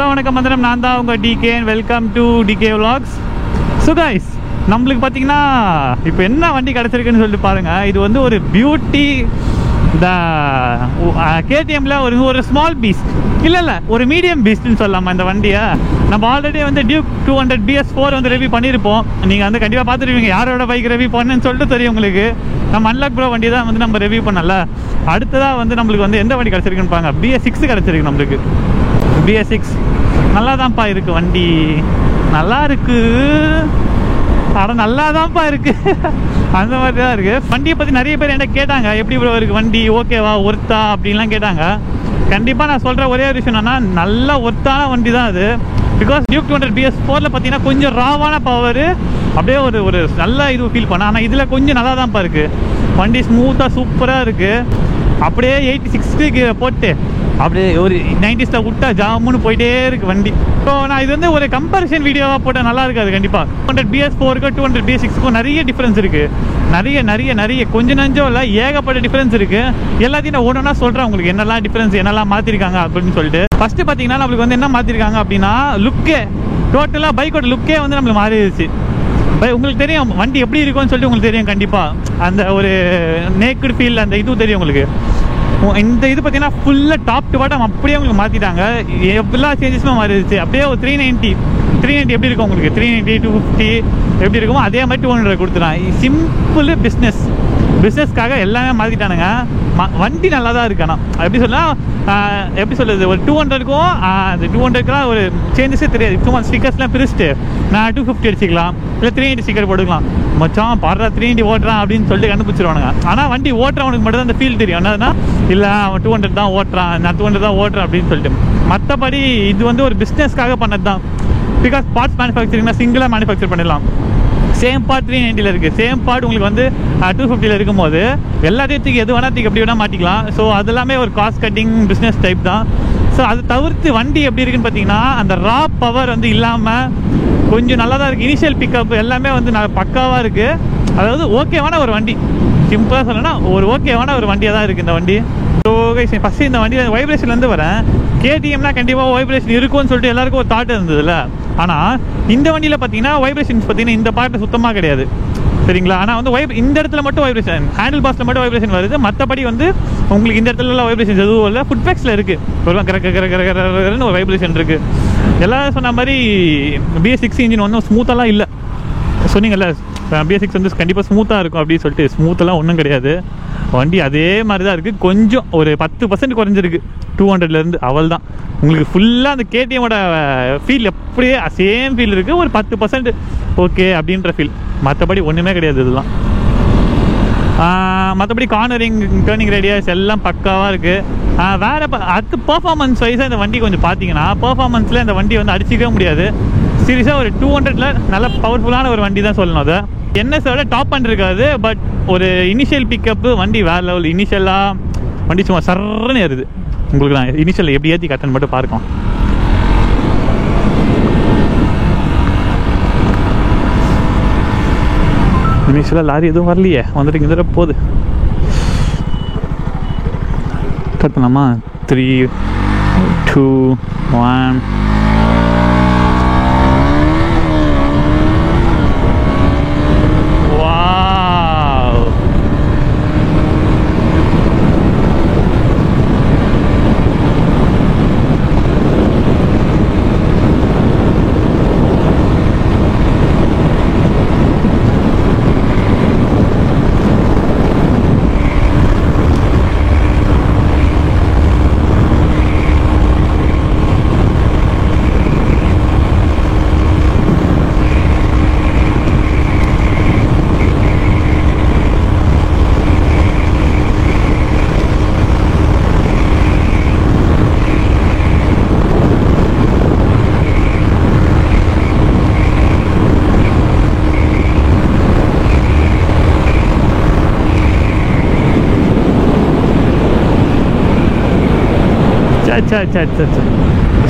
Hello வணக்கம் மந்திரம், நான் தான் உங்கள் DK and welcome to DK vlogs. So guys, நம்மளுக்கு பார்த்தீங்கன்னா இப்போ என்ன வண்டி கிடச்சிருக்குன்னு சொல்லிட்டு பாருங்கள். இது வந்து ஒரு பியூட்டி இந்த கேடிஎம்ல ஒரு ஸ்மால் பீஸ்ட் இல்லை ஒரு மீடியம் பீஸ்ட்னு சொல்லலாமா இந்த வண்டியை. நம்ம ஆல்ரெடி வந்து டியூக் 200 BS4 வந்து ரிவ்யூ பண்ணியிருப்போம். நீங்கள் வந்து கண்டிப்பாக பார்த்துருவீங்க. யாரோட பைக் ரிவ்யூ பண்ணுன்னு சொல்லிட்டு தெரியும் உங்களுக்கு. நம்ம அன்லாக் ப்ரோ வண்டி தான் வந்து நம்ம ரிவ்யூ பண்ணல. அடுத்ததாக வந்து நம்மளுக்கு வந்து எந்த வண்டி கிடச்சிருக்குன்னு பாருங்க. BS6 கிடச்சிருக்கு நம்மளுக்கு. BS6 நல்லா தான்ப்பா இருக்குது வண்டி, நல்லா இருக்குது, ஆனால் நல்லா தான்ப்பா இருக்குது. அந்த மாதிரி தான் இருக்குது. வண்டியை பற்றி நிறைய பேர் என்ன கேட்டாங்க, எப்படி ப்ரோ இருக்குது வண்டி, ஓகேவா, ஒர்த்தா அப்படின்லாம் கேட்டாங்க. கண்டிப்பாக நான் சொல்கிற ஒரே ஒரு விஷயம் என்னன்னா, நல்ல ஒர்த்தான வண்டி தான் அது. பிகாஸ் டியூக் 200 BS4ல் பார்த்தீங்கன்னா கொஞ்சம் ராவான பவர், அப்படியே ஒரு நல்ல இது ஃபீல் பண்ணேன். ஆனால் இதில் கொஞ்சம் நல்லா தான்ப்பா இருக்குது. வண்டி ஸ்மூத்தாக சூப்பராக இருக்குது. அப்படியே 86க்கு போட்டு அப்படியே ஒரு 90ஸ்ல விட்டா ஜாமுன்னு போயிட்டே இருக்குது வண்டி. ஸோ நான் இது வந்து ஒரு கம்பேரிசன் வீடியோவாக போட்டால் நல்லா இருக்காது. கண்டிப்பாக 200 BS4க்கும் 200 BS6க்கும் நிறைய டிஃப்ரென்ஸ் இருக்குது. நிறைய கொஞ்சம் நஞ்சம் இல்லை, ஏகப்பட்ட டிஃப்ரென்ஸ் இருக்குது. எல்லாத்தையும் நான் ஒன்றா சொல்கிறேன் உங்களுக்கு, என்னெல்லாம் டிஃப்ரென்ஸ், என்னெல்லாம் மாற்றிருக்காங்க அப்படின்னு சொல்லிட்டு. ஃபஸ்ட்டு பார்த்தீங்கன்னா நம்மளுக்கு வந்து என்ன மாற்றிருக்காங்க அப்படின்னா, லுக்கே டோட்டலாக பைக்கோட லுக்கே வந்து நம்மளுக்கு மாறிடுச்சு. உங்களுக்கு தெரியும் வண்டி எப்படி இருக்கும்னு சொல்லிட்டு உங்களுக்கு தெரியும். கண்டிப்பாக அந்த ஒரு நேக்கட் ஃபீல், அந்த இதுவும் தெரியும் உங்களுக்கு. இந்த இது பார்த்தீங்கன்னா ஃபுல்லாக டாப் டு பாட்டம் அப்படியே உங்களுக்கு மாற்றிட்டாங்க. எல்லா சேஞ்சஸுமே மாறிடுச்சு. அப்படியே ஒரு 390 எப்படி இருக்கும் உங்களுக்கு, 390 250 எப்படி இருக்குமோ அதே மாதிரி 200 கொடுத்துட்டான். சிம்பிள் பிஸ்னஸ்க்காக எல்லாமே மாற்றிட்டானுங்க. வண்டி நல்லா தான் இருக்கு. ஆனால் எப்படி சொல்லுது, ஒரு 200க்கும் அந்த 200க்குலாம் ஒரு சேஞ்சஸே தெரியாது. சும்மா ஸ்டிக்கர்ஸ்லாம் பிரிச்சுட்டு நான் 250 அடிச்சிக்கலாம், இல்லை 380 ஸ்டிக்கர் போட்டுக்கலாம். மச்சான் பாடுறா 380 ஓட்டுறான் அப்படின்னு சொல்லிட்டு கண்டுபிடிச்சிருவானுங்க. ஆனால் வண்டி ஓட்டுறவனுக்கு மட்டும் தான் அந்த ஃபீல் தெரியும். என்னதுன்னா, இல்லை அவன் 200 தான் ஓட்டுறான், நான் 200 தான் ஓட்டுறேன் அப்படின்னு சொல்லிட்டு. மற்றபடி இது வந்து ஒரு பிஸ்னஸ்க்காக பண்ணது தான். பிகாஸ் பார்ட்ஸ் மேனுஃபேக்சரிங்னா சிங்கிளாக மேனுஃபேக்சர் பண்ணிடலாம். சேம் பார்ட் 390 இருக்குது, சேம் பார்ட் உங்களுக்கு வந்து 250 இருக்கும்போது எல்லாத்தையும் எது வேணா எப்படி வேணால் மாட்டிக்கலாம். ஸோ அது எல்லாமே ஒரு காஸ்ட் கட்டிங் பிஸ்னஸ் டைப் தான். ஸோ அதை தவிர்த்து வண்டி எப்படி இருக்குன்னு பார்த்தீங்கன்னா, அந்த ரா பவர் வந்து இல்லாமல் கொஞ்சம் நல்லா தான் இருக்குது. இனிஷியல் பிக்கப் எல்லாமே வந்து பக்காவாக இருக்குது. அதாவது ஓகேவான ஒரு வண்டி, சிம்பிளாக சொல்லணும்னா ஒரு ஓகேவான ஒரு வண்டியாக தான் இருக்குது இந்த வண்டி. ஸோ ஃபஸ்ட்டு இந்த வண்டி வைப்ரேஷன்லேருந்து வரேன். கேடிஎம்னா கண்டிப்பாக வைப்ரேஷன் இருக்கும்னு சொல்லிட்டு எல்லாருக்கும் ஒரு தாட் இருந்ததுல. ஆனால் இந்த வண்டியில் பார்த்தீங்கன்னா வைப்ரேஷன்ஸ் பார்த்தீங்கன்னா இந்த பார்ட்டு சுத்தமாக கிடையாது, சரிங்களா. ஆனால் வந்து இந்த இடத்துல மட்டும் வைப்ரேஷன், ஹேண்டில் பாக்ஸில் மட்டும் வைப்ரேஷன் வருது. மற்றபடி வந்து உங்களுக்கு இந்த இடத்துலலாம் வைப்ரேஷன் எதுவும் இல்லை. ஃபுட் பேக்ஸில் இருக்குது, ஒரு கரன்னு ஒரு வைப்ரேஷன் இருக்குது. எல்லாம் சொன்ன மாதிரி BS6 இன்ஜின் ஒன்றும் ஸ்மூத்தாலாம் இல்லை. சொன்னீங்கல்ல BS6 வந்து கண்டிப்பாக ஸ்மூத்தாக இருக்கும் அப்படின்னு சொல்லிட்டு, ஸ்மூத்தெல்லாம் ஒன்றும் கிடையாது. வண்டி அதே மாதிரி தான் இருக்குது. கொஞ்சம் ஒரு 10% குறைஞ்சிருக்கு 200லேருந்து, அவள் தான். உங்களுக்கு ஃபுல்லாக அந்த கேடிஎம்மோட ஃபீல் அப்படியே சேம் ஃபீல் இருக்குது. ஒரு 10% ஓகே அப்படின்ற ஃபீல், மற்றபடி ஒன்றுமே கிடையாது இதெல்லாம். மற்றபடி கார்னரிங், டேர்னிங் ரேடியஸ் எல்லாம் பக்காவாக இருக்குது. வேறு அது பர்ஃபார்மன்ஸ் வைஸாக இந்த வண்டி கொஞ்சம் பார்த்தீங்கன்னா, பர்ஃபார்மன்ஸில் இந்த வண்டி வந்து அடிச்சிக்கவே முடியாது. சீரியஸாக ஒரு 200ல் நல்ல பவர்ஃபுல்லான ஒரு வண்டி தான் சொல்லணும். அதை NSஓட டாப் அண்ட் இருக்காது, பட் ஒரு இனிஷியல் பிக்கப்பு வண்டி வேறு லெவல். இனிஷியலாக வண்டி சும்மா சர்றன்னு ஏறுது. உங்களுக்கு நான் இனிஷியல் எப்படி ஏற்றி கட்டன்னு மட்டும் பார்க்கலாம். இனிஷியலாக லாரி எதுவும் வரலையே, வந்துட்டு இங்கே தடவை போகுது. கட் பண்ணலாமா? 3 2 1.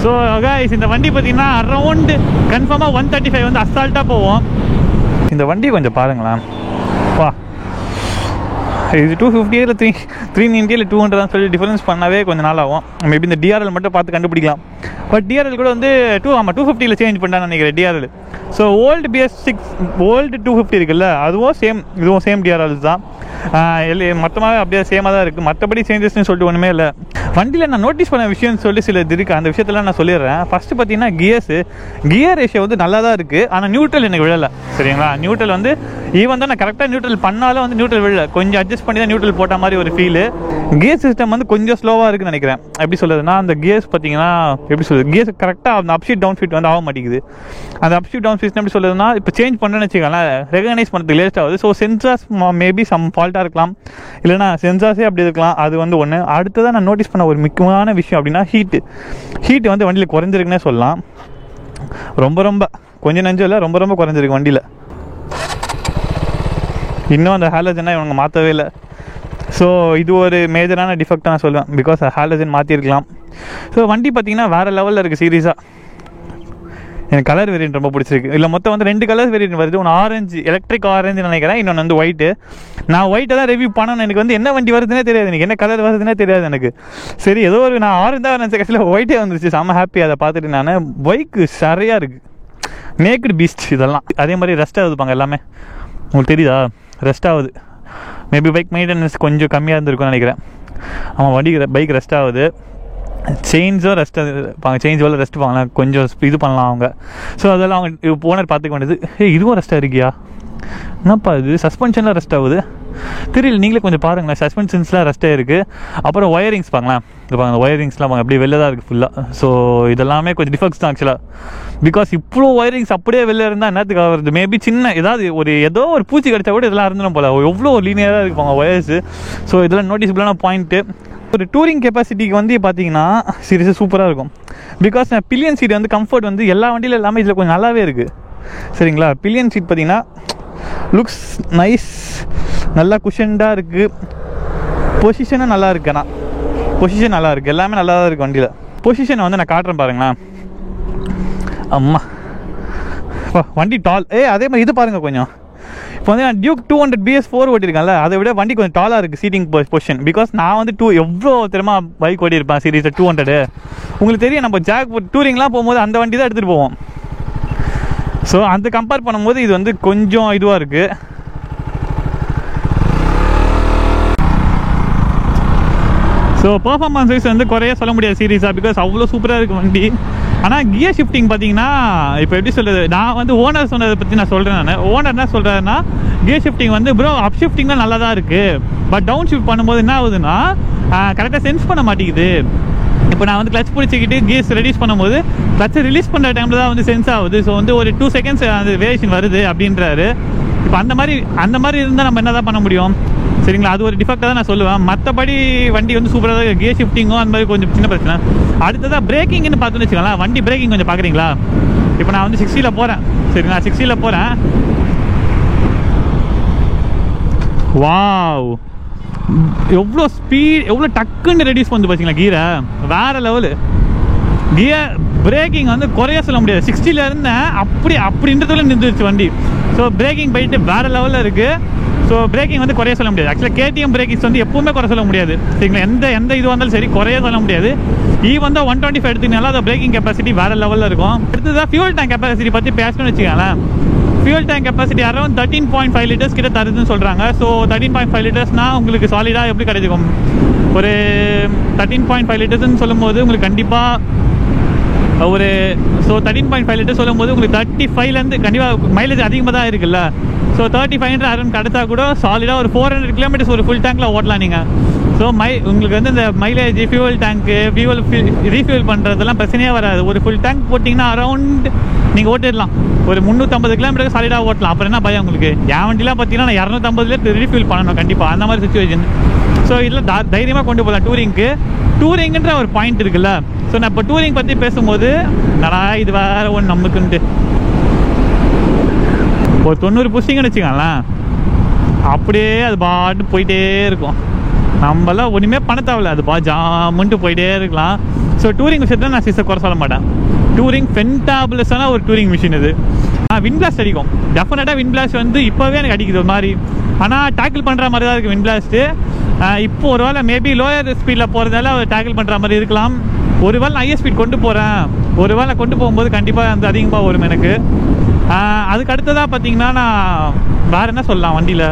ஸோ கைஸ், இந்த வண்டி பார்த்தீங்கன்னா அரௌண்ட் கன்ஃபார்மாக 135 வந்து அசால்ட்டாக போவோம். இந்த வண்டி கொஞ்சம் பாருங்களேன். வா, இது 250 இல்லை 390 இல்லை 200 தான் சொல்லி டிஃபரன்ஸ் பண்ணவே கொஞ்சம் நாள் ஆகும். மேபி இந்த டிஆர்எல் மட்டும் பார்த்து கண்டுபிடிக்கலாம். பட் டிஆர்எல் கூட வந்து 250 சேஞ்ச் பண்ணான்னு நினைக்கிறேன் TRL. So old BS6 old 250 இருக்குல்ல, அதுவும் சேம், இதுவும் சேம் டிஆர்எல் தான். மொத்தமாக அப்படியே சேமாக தான் இருக்குது. மற்றபடி சேஞ்சஸ்ன்னு சொல்லிட்டு ஒன்றுமே இல்லை. வண்டியில் நான் நோட்டீஸ் பண்ண விஷயம்னு சொல்லி சில இருக்குது. அந்த விஷயத்தெல்லாம் நான் சொல்லிடுறேன். ஃபஸ்ட்டு பார்த்தீங்கன்னா கியர் ரேஷியோ வந்து நல்லா தான் இருக்குது. ஆனால் நியூட்ரல் எனக்கு விழலை. சரிங்களா, நியூட்ரல் வந்து ஈவன் தான் நான் கரெக்டாக நியூட்ரல் பண்ணாலும் வந்து நியூட்ரல் விழல. கொஞ்சம் அட்ஜஸ்ட் பண்ணி தான் நியூட்ரல் போட்ட மாதிரி ஒரு ஃபீலு. கியர் சிஸ்டம் வந்து கொஞ்சம் ஸ்லோவாக இருக்குன்னு நினைக்கிறேன். எப்படி சொல்லுதுன்னா, அந்த கியர்ஸ் பார்த்தீங்கன்னா எப்படி சொல்லுது, கியர்ஸ் கரெக்டாக அந்த அப்ஷீட் டவுன் ஃபீட் வந்து ஆக மாட்டேங்குது. அந்த அப்ஷீட் டவுன் ஃபீட் எப்படி சொல்லுதுன்னா, இப்போ சேஞ்ச் பண்ணுறேன்னு வச்சுக்கலாம், ரெகனைஸ் பண்ணுறதுக்கு லேட் ஆகுது. ஸோ சென்சார்ஸ் மேபி சம் ஃபால்ட்டாக இருக்கலாம், இல்லைனா சென்சார்ஸே அப்படி இருக்கலாம். அது வந்து ஒன்று. அடுத்ததான் நான் நோட்டீஸ் பண்ண ஒரு முக்கியமான விஷயம் அப்படின்னா ஹீட்டு வந்து வண்டியில் குறைஞ்சிருக்குன்னே சொல்லலாம். ரொம்ப கொஞ்சம் நஞ்சம் இல்லை, ரொம்ப குறைஞ்சிருக்கு வண்டியில். இன்னும் அந்த ஹாலஜனை இவங்க மாற்றவே இல்லை. ஸோ இது ஒரு மேஜரான டிஃபெக்டாக நான் சொல்லுவேன். Because halogen மாற்றிருக்கலாம். ஸோ வண்டி பார்த்தீங்கன்னா வேறு லெவலில் இருக்குது சீரியஸாக. எனக்கு கலர் வேரியன்ட் ரொம்ப பிடிச்சிருக்கு. இல்லை மொத்தம் வந்து 2 கலர் வேரியன்ட் வருது. ஒன்று ஆரஞ்சு, எலக்ட்ரிக் ஆரஞ்சு நினைக்கிறேன். இன்னொன்று வந்து ஒயிட்டு. நான் ஒயிட்டை தான் ரிவ்யூ பண்ணணும். எனக்கு வந்து என்ன வண்டி வருதுன்னே தெரியாது, எனக்கு என்ன கலர் வருதுன்னே தெரியாது எனக்கு. சரி, ஏதோ ஒரு நான் ஆரஞ்சு தான் நினச்ச கடைசியில் ஒயிட்டே வந்துருச்சு. செம்ம ஹாப்பி அதை பார்த்துட்டு. நான் பைக்கு சரியாக இருக்குது, நேக்கட் பீஸ்ட் இதெல்லாம். அதே மாதிரி ரெஸ்ட் ஆகுதுப்பாங்க எல்லாமே. உங்களுக்கு தெரியுதா, ரெஸ்ட் ஆகுது. மேபி பைக் மெயின்டெனன்ஸ் கொஞ்சம் கம்மியாக இருந்திருக்கும்னு நினைக்கிறேன். ஆமாம், பைக் ரெஸ்ட் ஆகுது. செயின்ஸும் ரெஸ்ட் இருப்பாங்க, செயின்ஸ் எவ்வளோ ரெஸ்ட் பாங்களா, கொஞ்சம் இது பண்ணலாம் அவங்க. ஸோ அதெல்லாம் அவங்க ஓனர் பார்த்துக்க வேண்டியது. இதுவும் ரெஸ்ட்டாக இருக்கியா, என்னப்பா இது சஸ்பென்ஷன்லாம் ரெஸ்ட் ஆகுது தெரியல. நீங்களே கொஞ்சம் பாருங்களேன், சஸ்பென்ஷன்ஸ்லாம் ரெஸ்ட்டாக இருக்குது. அப்புறம் ஒயரிங்ஸ் பாங்களேன், இப்போ அந்த ஒயரிங்ஸ்லாம் பாங்க அப்படியே வெளில தான் இருக்குது ஃபுல்லாக. ஸோ இதெல்லாமே கொஞ்சம் டிஃபெக்ட்ஸ் தான் ஆக்சுவலாக. பிகாஸ் இவ்வளோ ஒயரிங்ஸ் அப்படியே வெளில இருந்தால் என்னத்துக்கு ஆகுறது. மேபி சின்ன ஏதோ ஒரு பூச்சி கிடச்சா கூட இதெல்லாம் இருந்துடும் போல. எவ்வளோ லீனியராக இருக்குப்பாங்க ஒயர்ஸு. ஸோ இதெல்லாம் நோட்டீஸபிளான பாயிண்ட்டு. ஒரு டூரிங் கெப்பாசிட்டிக்கு வந்து பார்த்தீங்கன்னா சீரியஸாக சூப்பராக இருக்கும். பிகாஸ் பில்லியன் சீட் வந்து கம்ஃபர்ட் வந்து எல்லா வண்டியில் எல்லாமே இதில் கொஞ்சம் நல்லாவே இருக்குது. சரிங்களா, பில்லியன் சீட் பார்த்தீங்கன்னா லுக்ஸ் நைஸ், நல்லா குஷன்டாக இருக்குது. பொசிஷனும் நல்லா இருக்கு. ஆனால் பொசிஷன் நல்லா இருக்குது, எல்லாமே நல்லா தான் இருக்குது வண்டியில். பொசிஷனை வந்து நான் காட்டுறேன் பாருங்களேன். அம்மா வண்டி டால். அதே மாதிரி இது பாருங்கள் கொஞ்சம். இப்போ வந்து நான் டியூக் 200 BS4 ஓட்டியிருக்கேன்ல, அதை விட வண்டி கொஞ்சம் டாலாக இருக்குது சீட்டிங் பொசிஷன். பிகாஸ் நான் வந்து எவ்வளோ தெரியுமா பைக் ஓட்டியிருப்பேன் சீரியஸாக 200. உங்களுக்கு தெரியும், நம்ம ஜாக் டூரிங்லாம் போகும்போது அந்த வண்டி தான் எடுத்துகிட்டு போவோம். ஸோ அந்த கம்பேர் பண்ணும்போது இது வந்து கொஞ்சம் இதுவாக இருக்குது. ஸோ பர்ஃபார்மன்ஸ் வைஸ் வந்து குறைய சொல்ல முடியாது சீரியஸாக, பிகாஸ் அவ்வளோ சூப்பராக இருக்குது வண்டி. ஆனால் கியர் ஷிஃப்டிங் பார்த்தீங்கன்னா இப்போ எப்படி சொல்கிறது, நான் வந்து ஓனர் சொன்னதை பற்றி நான் சொல்கிறேன். நான் ஓனர் என்ன சொல்கிறேன்னா, கியர் ஷிஃப்டிங் வந்து ப்ரோ அப் ஷிஃப்டிங் தான் நல்லா தான் இருக்குது. பட் டவுன் ஷிஃப்ட் பண்ணும்போது என்ன ஆகுதுன்னா கரெக்டாக சென்ஸ் பண்ண மாட்டேங்குது. இப்போ நான் வந்து கிளச் பிடிச்சிக்கிட்டு கியர்ஸ் ரெடியூஸ் பண்ணும்போது கிளச்சை ரிலீஸ் பண்ணுற டைமில் தான் வந்து சென்ஸ் ஆகுது. ஸோ வந்து ஒரு 2 seconds அந்த வேரியேஷன் வருது அப்படின்றாரு. இப்போ அந்த மாதிரி இருந்தால் நம்ம என்ன தான் பண்ண முடியும். சரிங்களா, அது ஒரு டிஃபெக்டாக தான் நான் சொல்லுவேன். மற்றபடி வண்டி வந்து சூப்பராக தான். கியர் ஷிஃப்டிங்கும் அந்த மாதிரி கொஞ்சம் சின்ன பிரச்சனை. அடுத்ததாக பிரேக்கிங்னு பார்த்துன்னு வச்சுக்கலாம். வண்டி பிரேக்கிங் கொஞ்சம் பார்க்குறீங்களா. இப்போ நான் வந்து 60 போகிறேன். சரி, நான் 60 போகிறேன். வாவ், எவ்வளோ ஸ்பீட், எவ்வளோ டக்குன்னு ரெடியூஸ் பண்ணி பார்த்தீங்களா கீரை. வேறு லெவலு. கியர் பிரேக்கிங் வந்து குறைய சொல்ல முடியாது. 60 இருந்தேன், அப்படின்றதுல நின்றுச்சு வண்டி. ஸோ பிரேக்கிங் போயிட்டு வேறு லெவலில் இருக்குது. ஸோ பிரேக்கிங் வந்து குறைய சொல்ல முடியாது. ஆக்சுவலாக KTM பிரேக்கிங்ஸ் வந்து எப்பவுமே குறை சொல்ல முடியாது. சரிங்களா, எந்த இது வந்தாலும் சரி குறைய சொல்ல முடியாது. ஈவன் தான் 125 எடுத்துக்கினாலும் அது பிரேக்கிங் கெப்பாசிட்டி வேறு லெவலில் இருக்கும். அடுத்ததான் ஃபியூல் டேங்க் கெப்பாசிட்டி பற்றி பேசணும்னு வச்சுக்கோங்களேன். Fuel tank capacity around 13.5 liters கிட்ட தருதுன்னு சொல்கிறாங்க. ஸோ 13.5 litersனால் உங்களுக்கு சாலிடாக எப்படி கிடைக்கும், ஒரு 13.5 litersன்னு சொல்லும்போது உங்களுக்கு கண்டிப்பாக ஒரு 13.5 liters சொல்லும்போது உங்களுக்கு 35லேருந்து கண்டிப்பாக மைலேஜ் அதிகமாக தான் இருக்குல்ல. ஸோ 35 அரௌண்ட் கிடச்சா கூட சாலிடாக ஒரு 400 kilometers ஒரு ஃபுல் டேங்கில் ஓட்டலாம் நீங்கள். ஸோ உங்களுக்கு வந்து இந்த மைலேஜ், ஃபியூவல் டேங்க்கு, ரீஃபியூல் பண்ணுறதெல்லாம் பிரச்சனையே வராது. ஒரு ஃபுல் டேங்க் போட்டிங்கன்னா அரௌண்ட் நீங்கள் ஓட்டிடலாம். ஒரு 350 kilometers சாலிடாக ஓட்டலாம். அப்புறம் என்ன பயம் உங்களுக்கு. என் வண்டிலாம் பார்த்தீங்கன்னா நான் 250 ரீஃபியூல் பண்ணணும் கண்டிப்பாக, அந்த மாதிரி சுச்சுவேஷன். ஸோ இதில் தைரியமாக கொண்டு போகலாம் டூரிங்க்கு. டூரிங்குன்ற ஒரு பாயிண்ட் இருக்குல்ல. ஸோ நான் இப்போ டூரிங் பற்றி பேசும்போது நடா இது வேறு ஒன்று நமக்குன்ட்டு ஒரு 90 புஷிங்கன்னு வச்சுக்கோங்களேன், அப்படியே அது பாட்டு போயிட்டே இருக்கும். நம்மளாம் ஒன்றுமே பண்ண தேவையில்ல, அது ஜாமுன்ட்டு போயிட்டே இருக்கலாம். ஸோ டூரிங் விஷயத்தில் நான் சிஸ்டர் குறை சொல்ல மாட்டேன். டூரிங் ஃபென்டாபுலஸான ஒரு டூரிங் மிஷின் இது. விண்ட் பிளாஸ்ட் அடிக்கும் டெஃபினட்டாக. விண்ட் பிளாஸ்ட் வந்து இப்போவே எனக்கு அடிக்குது ஒரு மாதிரி. ஆனால் டேக்கிள் பண்ணுற மாதிரி தான் இருக்குது விண்ட் பிளாஸ்ட்டு. இப்போ ஒரு வேளை மேபி லோயர் ஸ்பீடில் போகிறதால டேக்கிள் பண்ணுற மாதிரி இருக்கலாம். ஒரு வேளை நான் ஹையர் ஸ்பீட் கொண்டு போகிறேன், ஒரு வேளை கொண்டு போகும்போது கண்டிப்பாக வந்து அதிகமாக வரும் எனக்கு. அதுக்கு அடுத்ததாக பார்த்தீங்கன்னா நான் வேறு என்ன சொல்லலாம், வண்டியில்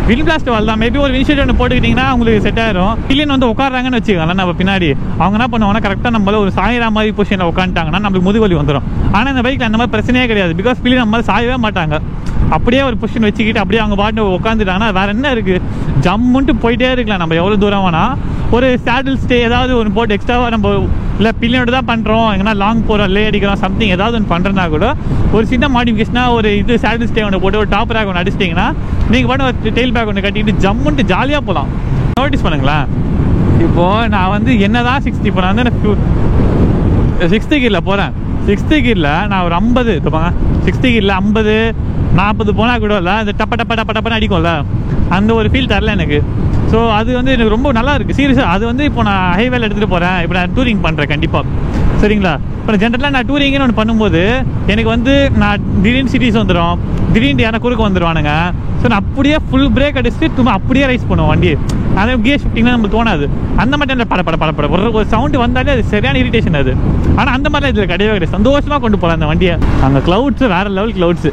விண்ட் பிளாஸ்ட் வரலாம். மேபி ஒரு வின்ஷீல்டு ஒன்று போட்டுக்கிட்டிங்கன்னா உங்களுக்கு செட் ஆயிரும். பில்லியன் வந்து உட்காராங்கன்னு வச்சுக்கோங்களேன், நம்ம பின்னாடி அவங்க என்ன பண்ணுவாங்கன்னா கரெக்டாக நம்மள ஒரு சாயிரா மாதிரி பொசிஷனில் உட்காந்துட்டாங்கன்னா நம்மளுக்கு முதுவலி வந்துடும். ஆனால் இந்த பைக்கில் அந்த மாதிரி பிரச்சனையே கிடையாது. பிகாஸ் பில்லியன் நம்ம மாதிரி சாயவே மாட்டாங்க. அப்படியே ஒரு பொசிஷன் வச்சுக்கிட்டு அப்படியே அவங்க பாட்டு உட்காந்துட்டாங்கன்னா வேறு என்ன இருக்குது, ஜம்முன்ட்டு போயிட்டே இருக்கலாம். நம்ம எவ்வளோ தூரம் வேணால் ஒரு சேடில் ஸ்டே ஏதாவது ஒன்று போட்டு எக்ஸ்ட்ராவாக நம்ம இல்லை பில்லியனோட தான் பண்ணுறோம், எங்கன்னா லாங் போகிறோம், லே அடிக்கிறோம், சம்திங் ஏதாவது ஒன்று பண்ணுறதுனா கூட ஒரு சின்ன மாடிஃபிகேஷனாக ஒரு இது சேடில் ஸ்டே ஒன்று போட்டு ஒரு டாப் ரேக் ஒன்று அடிச்சிட்டிங்கன்னா நீங்கள் பாட்டு ஒரு டெயில் பேக் ஒன்று கட்டிக்கிட்டு ஜம்முன்ட்டு ஜாலியாக போகலாம். நோட்டீஸ் பண்ணுங்களேன், இப்போது நான் வந்து என்ன தான் 60, இப்போ நான் வந்து 6th கீரில் போகிறேன். 6th கீரில் நான் ஒரு 50 இருப்பாங்க, 6th கீரில் 50 40 போனால் கூட இல்லை, அந்த டப்ப டப்ப டப்ப டப்பன்னு அடிக்கும்ல, அந்த ஒரு ஃபீல் தரல எனக்கு. ஸோ அது வந்து எனக்கு ரொம்ப நல்லா இருக்குது சீரியஸாக. அது வந்து இப்போ நான் ஹைவேல எடுத்துகிட்டு போகிறேன், இப்போ நான் டூரிங் பண்ணுறேன் கண்டிப்பாக, சரிங்களா. இப்போ ஜென்ரலாக நான் டூரிங்னு ஒன்று பண்ணும்போது எனக்கு வந்து நான் திடீர்னு சிட்டிஸ் வந்துடும், திடீர்னு யாரை குறுக்க வந்துடுவானுங்க. ஸோ நான் அப்படியே ஃபுல் பிரேக் அடிச்சுட்டு திரும்ப அப்படியே ரைஸ் பண்ணுவோம் வண்டி. அதே கியர் ஷிஃப்டிங்லாம் நமக்கு தோணாது. அந்த மாதிரி அந்த பட ஒரு சவுண்டு வந்தாலே அது சரியான இரிட்டேஷன் அது. ஆனால் அந்த மாதிரிலாம் இதில் கிடையவே கிடையாது, சந்தோஷமாக கொண்டு போகலாம் அந்த வண்டியை. அங்கே க்ளவுட்ஸு வேறு லெவல் க்ளவுட்ஸு.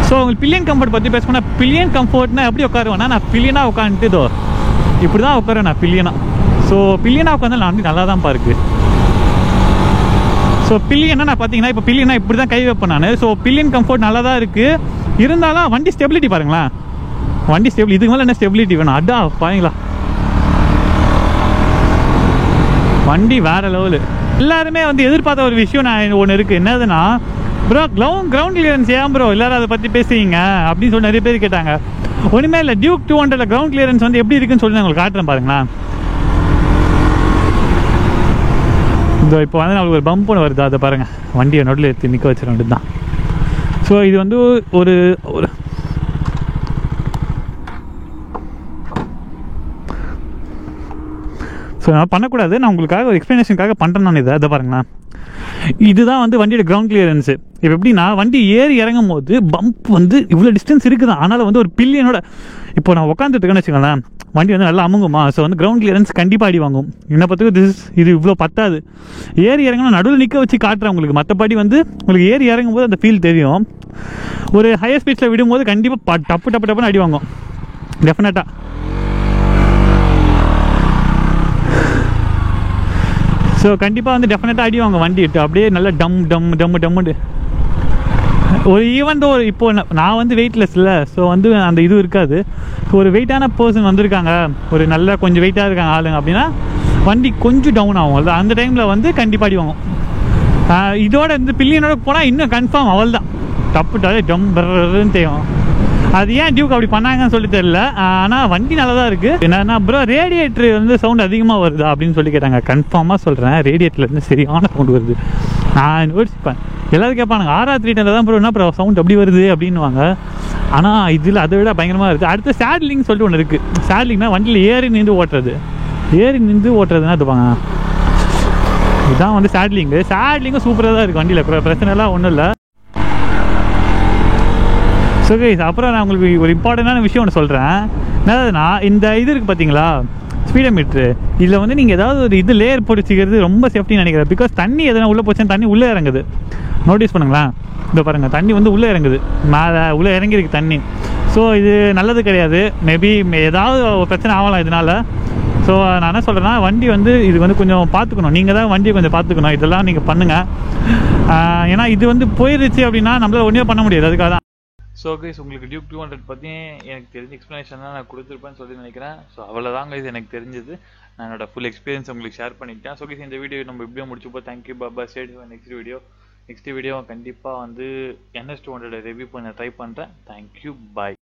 ஸோ உங்களுக்கு பில்லியன் கம்ஃபர்ட் பற்றி பேசணும்னா, பில்லியன் கம்ஃபர்ட்னா எப்படி உட்காருவேன்னா, நான் பில்லியனாக உட்காந்துட்டு இதோ இப்படி தான் உட்காருவேன் நான் பில்லியனாக. ஸோ பில்லியனாக உட்காந்து நான் வண்டி நல்லா தான் பாருக்கு. ஸோ பில்லியனா நான் பார்த்தீங்கன்னா இப்போ பில்லியனா இப்படி தான் கை வைப்பேன் நான். ஸோ பில்லியன் கம்ஃபர்ட் நல்லா தான் இருக்குது. இருந்தாலும் வண்டி ஸ்டெபிலிட்டி பாருங்களேன், வண்டி ஸ்டெபிலிட்டி இதுக்கு மேலே என்ன ஸ்டெபிலிட்டி வேணும், அடா பாருங்களா, வண்டி வேறு லெவலு. எல்லாருமே வந்து எதிர்பார்த்த ஒரு விஷயம் நான் ஒன்று இருக்குது, என்னதுன்னா ப்ரோ கிரவுண்ட் கிளியரன்ஸ் ஏன் ப்ரோ எல்லாரும் அதை பற்றி பேசுவீங்க அப்படின்னு சொல்லி நிறைய பேர் கேட்டாங்க. ஒன்றுமே இல்லை, டியூக் 200 கிரவுண்ட் கிளியரன்ஸ் வந்து எப்படி இருக்குன்னு சொல்லி நான் உங்களுக்கு காட்டுறேன் பாருங்களேன். இந்த இப்போ வந்து நம்மளுக்கு ஒரு பம்ப் ஒன்று வருது, அதை பாருங்கள், வண்டியை நோட்டில் எடுத்து நிற்க வச்சிட வேண்டியது தான். ஸோ இது வந்து ஒரு ஸோ நான் பண்ணக்கூடாது, நான் உங்களுக்காக ஒரு எக்ஸ்ப்ளனேஷனுக்காக பண்ணுறேன் நான். அதை பாருங்களேன், இதுதான் வந்து வண்டியோட கிரவுண்ட் கிளியரன்ஸு. இப்போ எப்படின்னா வண்டி ஏறி இறங்கும் போது பம்ப் வந்து இவ்வளோ டிஸ்டன்ஸ் இருக்குது தான், ஆனாலும் வந்து ஒரு பில்லியனோட இப்போ நான் உட்காந்துட்டு இருக்கேன்னு வச்சுக்கோங்களேன், வண்டி வந்து நல்லா அமுங்குமா. ஸோ வந்து கிரவுண்ட் கிளியரன்ஸ் கண்டிப்பாக அடி வாங்கும். என்ன பார்த்துக்கு இது இவ்வளோ பத்தாது. ஏறி இறங்கணும் நடுவில் நிற்க வச்சு காட்டுறேன் உங்களுக்கு. மற்றபடி வந்து உங்களுக்கு ஏறி இறங்கும் போது அந்த ஃபீல் தெரியும். ஒரு ஹையர் ஸ்பீட்ஸில் விடும்போது கண்டிப்பாக டப்பு டப்பு டப்புன்னு அடி வாங்கும் டெஃபினட்டாக. ஸோ கண்டிப்பாக வந்து டெஃபினட்டாக அடி வாங்க வண்டி இட்டு அப்படியே நல்லா டம்முண்டு. ஒரு ஈவன் தோ இப்போ நான் வந்து வெயிட்லெஸ் இல்லை, ஸோ வந்து அந்த இது இருக்காது. ஸோ ஒரு வெயிட்டான பர்சன் வந்திருக்காங்க, ஒரு நல்ல கொஞ்சம் வெயிட்டாக இருக்காங்க ஆளுங்க அப்படின்னா வண்டி கொஞ்சம் டவுன் ஆகும். அந்த டைமில் வந்து கண்டிப்பாக அடி வாங்கும். இதோட இந்த பில்லியனோட போனால் இன்னும் கன்ஃபார்ம் அவள் தான் டப்புட்டாலே டம்பர்ன்னு தெரியும். அது ஏன் டியூக் அப்படி பண்ணாங்கன்னு சொல்லி தெரியல. ஆனால் வண்டி நல்லா தான் இருக்குது. என்னன்னா ப்ரோ ரேடியேட்டர் வந்து சவுண்ட் அதிகமாக வருதா அப்படின்னு சொல்லி கேட்டாங்க. கன்ஃபார்மாக சொல்கிறேன், ரேடியேட்டர்லேருந்து சரியான சவுண்ட் வருது. நான் யோசிப்பேன், எல்லாரும் கேட்பானுங்க R3 310 தான் ப்ரோ என்ன ப்ரோ சவுண்ட் அப்படி வருது அப்படின்வாங்க. ஆனால் இதில் அதை விட பயங்கரமாக இருக்குது. அடுத்து சேட்லிங் சொல்லிட்டு ஒன்று இருக்குது. சேட்லிங்னா வண்டியில் ஏறி நின்று ஓட்டுறதுன்னா இருப்பாங்க. இதுதான் வந்து சேட்லிங்கும் சூப்பராக தான் இருக்குது வண்டியில், பிரச்சனைலாம் ஒன்றும் இல்லை. ஸோ கைஸ் அப்புறம் நான் உங்களுக்கு ஒரு இம்பார்ட்டண்டான விஷயம் ஒன்று சொல்கிறேன். என்னதுன்னா இந்த இது இருக்குது பார்த்தீங்களா ஸ்பீடோமீட்ரு, இதில் வந்து நீங்கள் ஏதாவது ஒரு இது லேயர் பிடிச்சிக்கிறது ரொம்ப சேஃப்டின்னு நினைக்கிறேன். பிகாஸ் தண்ணி எதனா உள்ளே போச்சுன்னா தண்ணி உள்ளே இறங்குது. நோட்டீஸ் பண்ணுங்களேன், இந்த பாருங்கள் தண்ணி வந்து உள்ளே இறங்குது, மேலே உள்ளே இறங்கிருக்கு தண்ணி. ஸோ இது நல்லது கிடையாது. மேபி ஏதாவது ஒரு பிரச்சனை ஆகலாம் இதனால். ஸோ நான் என்ன சொல்கிறேன்னா வண்டி வந்து இது வந்து கொஞ்சம் பார்த்துக்கணும். நீங்கள் தான் வண்டியை கொஞ்சம் பார்த்துக்கணும். இதெல்லாம் நீங்கள் பண்ணுங்கள். ஏன்னா இது வந்து போயிடுச்சு அப்படின்னா நம்மளால் ஒன்றுமே பண்ண முடியாது. அதுக்காக தான். ஸோ கைஸ் உங்களுக்கு டியூக் 200 பற்றி எனக்கு தெரிஞ்ச எக்ஸ்ப்ளனேஷன் தான் நான் கொடுத்துருப்பேன்னு சொல்லி நினைக்கிறேன். ஸோ அவ்வளோதான் கைஸ் எனக்கு தெரிஞ்சது. நான் என்னோட ஃபுல் எக்ஸ்பீரியன்ஸ் உங்களுக்கு ஷேர் பண்ணிட்டேன். ஸோ கைஸ் இந்த வீடியோ நம்ம இப்படியே முடிச்சுப்போ. தேங்க்யூ பாபா. ஸ்டே நெக்ஸ்ட் வீடியோ கண்டிப்பாக வந்து NS 200 ரிவ்யூ பண்ண ட்ரை பண்ணுறேன். தேங்க்யூ பாய்.